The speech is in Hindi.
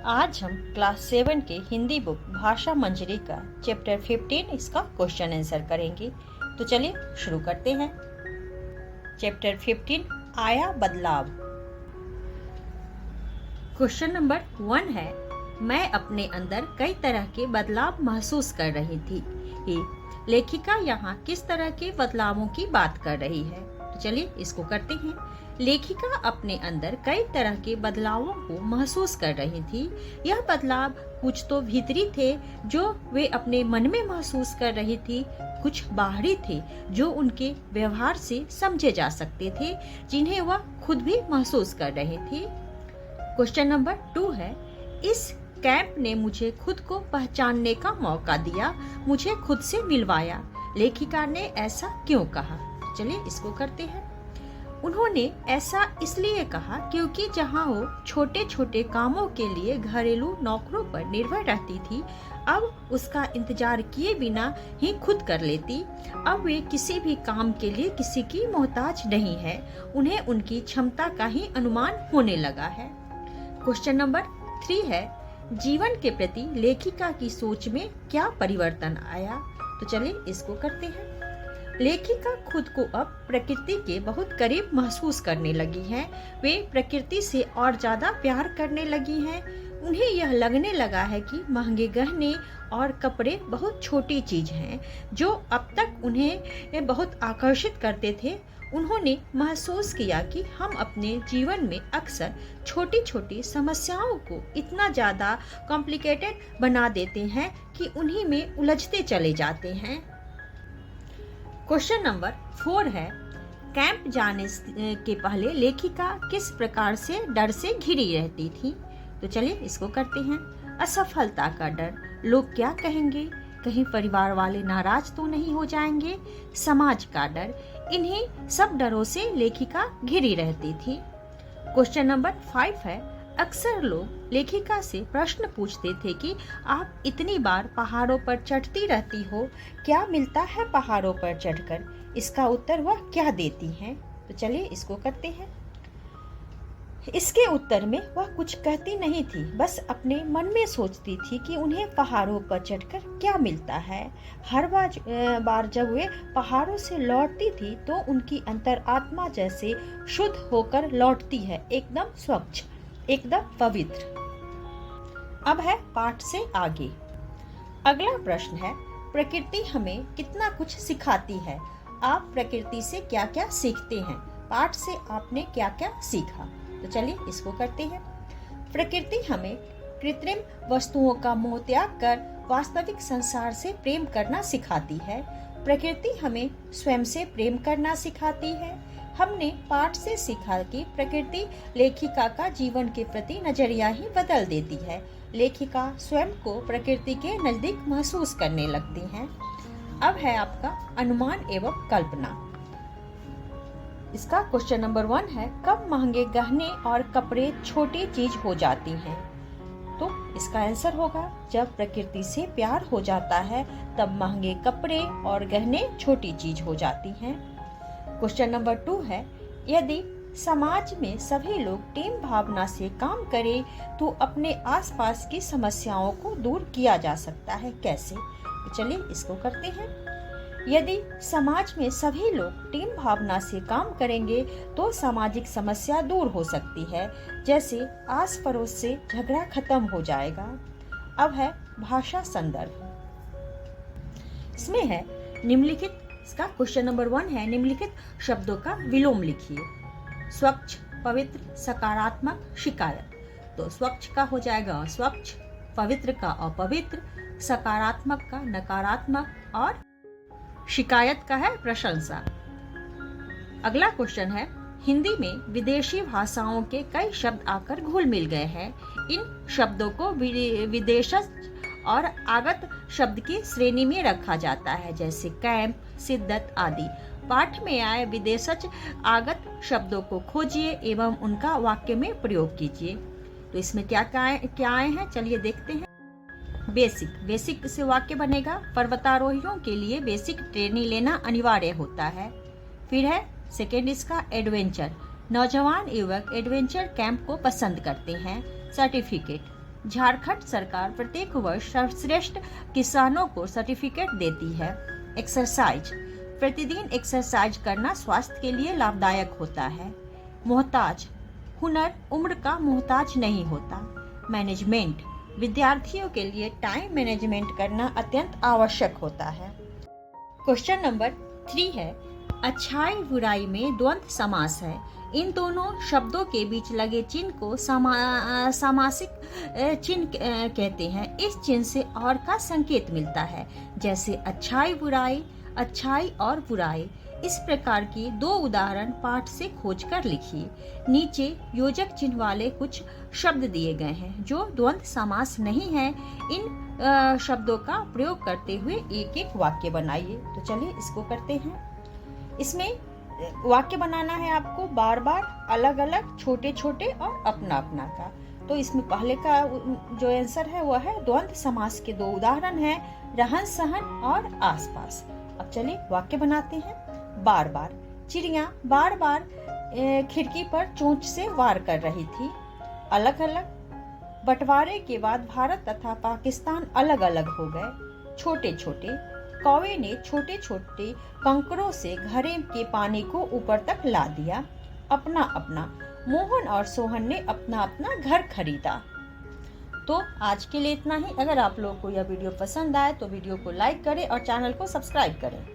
आज हम क्लास 7 के हिंदी बुक भाषा मंजरी का चैप्टर 15 इसका क्वेश्चन आंसर करेंगे। तो चलिए शुरू करते हैं। चैप्टर 15 आया बदलाव। क्वेश्चन नंबर 1 है, मैं अपने अंदर कई तरह के बदलाव महसूस कर रही थी। लेखिका यहाँ किस तरह के बदलावों की बात कर रही है? तो चलिए इसको करते हैं। लेखिका अपने अंदर कई तरह के बदलावों को महसूस कर रही थी। यह बदलाव कुछ तो भीतरी थे जो वे अपने मन में महसूस कर रही थी, कुछ बाहरी थे जो उनके व्यवहार से समझे जा सकते थे, जिन्हें वह खुद भी महसूस कर रही थी। क्वेश्चन नंबर 2 है, इस कैंप ने मुझे खुद को पहचानने का मौका दिया, मुझे खुद से मिलवाया। लेखिका ने ऐसा क्यों कहा? चलिए इसको करते हैं। उन्होंने ऐसा इसलिए कहा क्योंकि जहां वो छोटे छोटे कामों के लिए घरेलू नौकरों पर निर्भर रहती थी, अब उसका इंतजार किए बिना ही खुद कर लेती। अब वे किसी भी काम के लिए किसी की मोहताज नहीं है, उन्हें उनकी क्षमता का ही अनुमान होने लगा है। क्वेश्चन नंबर 3 है, जीवन के प्रति लेखिका की सोच में क्या परिवर्तन आया? तो चलिए इसको करते हैं। लेखिका खुद को अब प्रकृति के बहुत करीब महसूस करने लगी हैं। वे प्रकृति से और ज्यादा प्यार करने लगी हैं। उन्हें यह लगने लगा है कि महंगे गहने और कपड़े बहुत छोटी चीज हैं जो अब तक उन्हें बहुत आकर्षित करते थे। उन्होंने महसूस किया कि हम अपने जीवन में अक्सर छोटी छोटी समस्याओं को इतना ज्यादा कॉम्प्लिकेटेड बना देते हैं कि उन्हीं में उलझते चले जाते हैं। क्वेश्चन नंबर 4 है, कैंप जाने के पहले लेखिका किस प्रकार से डर से घिरी रहती थी? तो चलिए इसको करते हैं। असफलता का डर, लोग क्या कहेंगे, कहीं परिवार वाले नाराज तो नहीं हो जाएंगे, समाज का डर, इन्हीं सब डरों से लेखिका घिरी रहती थी। क्वेश्चन नंबर 5 है, अक्सर लोग लेखिका से प्रश्न पूछते थे कि आप इतनी बार पहाड़ों पर चढ़ती रहती हो, क्या मिलता है पहाड़ों पर चढ़कर? इसका उत्तर वह क्या देती हैं? तो चलिए इसको करते हैं। इसके उत्तर में वह कुछ कहती नहीं थी, बस अपने मन में सोचती थी कि उन्हें पहाड़ों पर चढ़कर क्या मिलता है। हर बार जब वे पहाड़ों से लौटती थी तो उनकी अंतरात्मा जैसे शुद्ध होकर लौटती है, एकदम स्वच्छ, एकदम पवित्र। अब है पाठ से आगे। अगला प्रश्न है, प्रकृति हमें कितना कुछ सिखाती है? आप प्रकृति से क्या क्या सीखते हैं? पाठ से आपने क्या क्या सीखा? तो चलिए इसको करते हैं। प्रकृति हमें कृत्रिम वस्तुओं का मोह त्याग कर वास्तविक संसार से प्रेम करना सिखाती है। प्रकृति हमें स्वयं से प्रेम करना सिखाती है। हमने पाठ से सीखा कि प्रकृति लेखिका का जीवन के प्रति नजरिया ही बदल देती है। लेखिका स्वयं को प्रकृति के नजदीक महसूस करने लगती हैं। अब है आपका अनुमान एवं कल्पना। इसका क्वेश्चन नंबर 1 है, कब महंगे गहने और कपड़े छोटी चीज हो जाती हैं? तो इसका आंसर होगा, जब प्रकृति से प्यार हो जाता है तब महंगे कपड़े और गहने छोटी चीज हो जाती हैं। क्वेश्चन नंबर 2 है, यदि समाज में सभी लोग टीम भावना से काम करें तो अपने आसपास की समस्याओं को दूर किया जा सकता है, कैसे? तो चलिए इसको करते हैं। यदि समाज में सभी लोग टीम भावना से काम करेंगे तो सामाजिक समस्या दूर हो सकती है, जैसे आस पड़ोस से झगड़ा खत्म हो जाएगा। अब है भाषा संदर्भ। इसमें है निम्नलिखित, इसका क्वेश्चन नंबर 1 है, निम्नलिखित शब्दों का विलोम लिखिए। स्वच्छ, पवित्र, सकारात्मक, शिकायत। तो स्वच्छ का हो जाएगा स्वच्छ, पवित्र का अपवित्र, सकारात्मक का नकारात्मक और शिकायत का है प्रशंसा। अगला क्वेश्चन है, हिंदी में विदेशी भाषाओं के कई शब्द आकर घुल मिल गए हैं। इन शब्दों को विदेशज और आगत शब्द की श्रेणी में रखा जाता है, जैसे कैंप, शिद्दत आदि। पाठ में आए विदेशज आगत शब्दों को खोजिए एवं उनका वाक्य में प्रयोग कीजिए। तो इसमें क्या क्या आए हैं, चलिए देखते हैं। बेसिक, बेसिक से वाक्य बनेगा, पर्वतारोहियों के लिए बेसिक ट्रेनिंग लेना अनिवार्य होता है। फिर है सेकेंड इसका एडवेंचर, नौजवान युवक एडवेंचर कैंप को पसंद करते हैं। सर्टिफिकेट, झारखंड सरकार प्रत्येक वर्ष सर्वश्रेष्ठ किसानों को सर्टिफिकेट देती है। एक्सरसाइज, प्रतिदिन एक्सरसाइज करना स्वास्थ्य के लिए लाभदायक होता है। मोहताज, हुनर उम्र का मोहताज नहीं होता। मैनेजमेंट, विद्यार्थियों के लिए टाइम मैनेजमेंट करना अत्यंत आवश्यक होता है। क्वेश्चन नंबर 3 है, अच्छाई बुराई में द्वंद्व समास है। इन दोनों शब्दों के बीच लगे चिन्ह को सामासिक चिन्ह कहते हैं। इस चिन्ह से और का संकेत मिलता है, जैसे अच्छाई बुराई, अच्छाई और बुराई। इस प्रकार की 2 उदाहरण पाठ से खोजकर लिखिए। नीचे योजक चिन्ह वाले कुछ शब्द दिए गए हैं जो द्वंद्व समास नहीं है। इन शब्दों का प्रयोग करते हुए एक एक वाक्य बनाइए। तो चलिए इसको करते हैं। इसमें वाक्य बनाना है आपको बार बार, अलग अलग, छोटे छोटे और अपना अपना का। तो इसमें पहले का जो आंसर है वह है द्वंद्व समास के 2 उदाहरण हैं, रहन सहन और आसपास। अब चलिए वाक्य बनाते हैं। बार बार, चिड़िया बार बार खिड़की पर चोंच से वार कर रही थी। अलग अलग, बंटवारे के बाद भारत तथा पाकिस्तान अलग अलग हो गए। छोटे छोटे, कौवे ने छोटे छोटे कंकरों से घड़े के पानी को ऊपर तक ला दिया। अपना अपना, मोहन और सोहन ने अपना अपना घर खरीदा। तो आज के लिए इतना ही। अगर आप लोगों को यह वीडियो पसंद आए तो वीडियो को लाइक करें और चैनल को सब्सक्राइब करें।